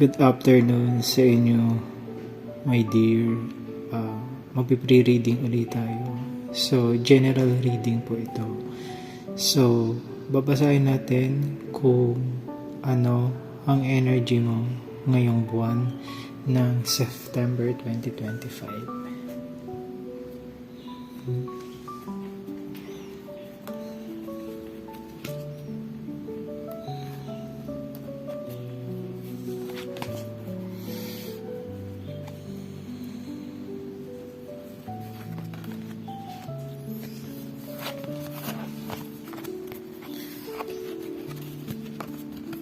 Good afternoon sa inyo, my dear. Magpe-pre-reading ulit tayo. So, general reading po ito. So, babasahin natin kung ano ang energy mo ngayong buwan ng September 2025.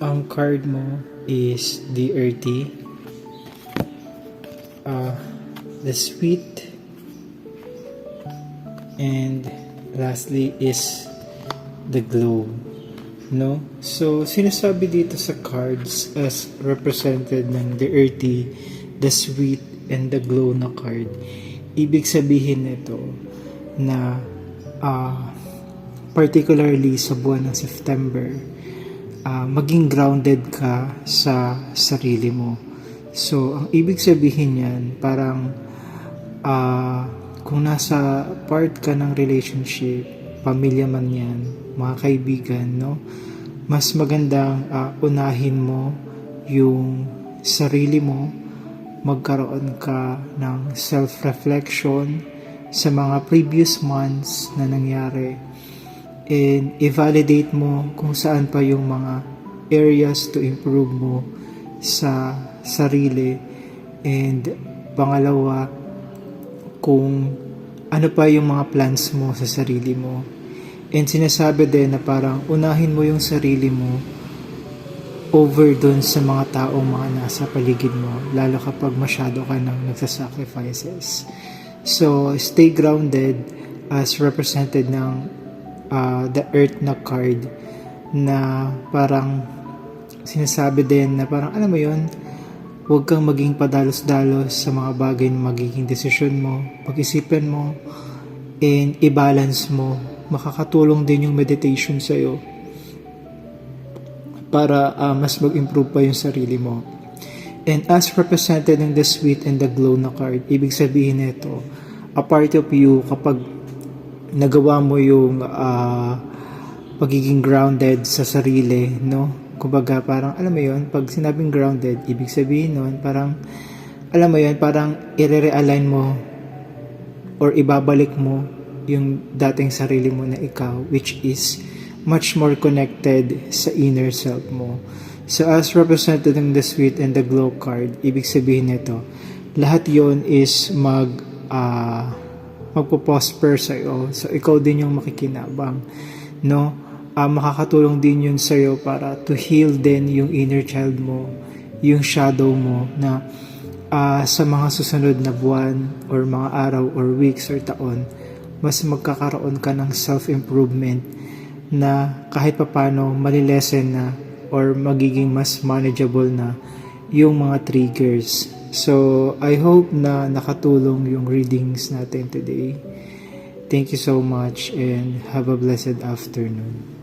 Ang card mo is the Earthy, the Sweet, and lastly is the Glow. No? So, sinasabi dito sa cards as represented ng the Earthy, the Sweet, and the Glow na card. Ibig sabihin nito na particularly sa buwan ng September, maging grounded ka sa sarili mo. So, ang ibig sabihin yan, parang kung nasa part ka ng relationship, pamilya man yan, mga kaibigan, no? Mas magandang unahin mo yung sarili mo, magkaroon ka ng self-reflection sa mga previous months na nangyari, and i-validate mo kung saan pa yung mga areas to improve mo sa sarili, and pangalawa, kung ano pa yung mga plans mo sa sarili mo. And sinasabi din na parang unahin mo yung sarili mo over dun sa mga taong mga nasa paligid mo, lalo kapag masyado ka nang nagsasacrifices. So, stay grounded as represented ng the Earth na card, na parang sinasabi din na parang alam mo yun, huwag kang maging padalos-dalos sa mga bagay na magiging desisyon mo, pag-isipan mo, and i-balance mo. Makakatulong din yung meditation sa'yo para mas mag-improve pa yung sarili mo. And as represented in the Sweet and the Glow na card, ibig sabihin nito, a part of you, kapag nagawa mo yung pagiging grounded sa sarili, no? Kumbaga, parang, alam mo yun, pag sinabing grounded, ibig sabihin nun, parang, alam mo yun, parang i-realign mo or ibabalik mo yung dating sarili mo na ikaw, which is much more connected sa inner self mo. So, as represented in the Sweet and the Glow card, ibig sabihin nito, lahat yon is magpo-prosper sa'yo. So, ikaw din yung makikinabang, no? Makakatulong din yun sa'yo para to heal din yung inner child mo, yung shadow mo, na sa mga susunod na buwan or mga araw or weeks or taon, mas magkakaroon ka ng self-improvement na kahit papano malilesen na or magiging mas manageable na yung mga triggers. So, I hope na nakatulong yung readings natin today. Thank you so much and have a blessed afternoon.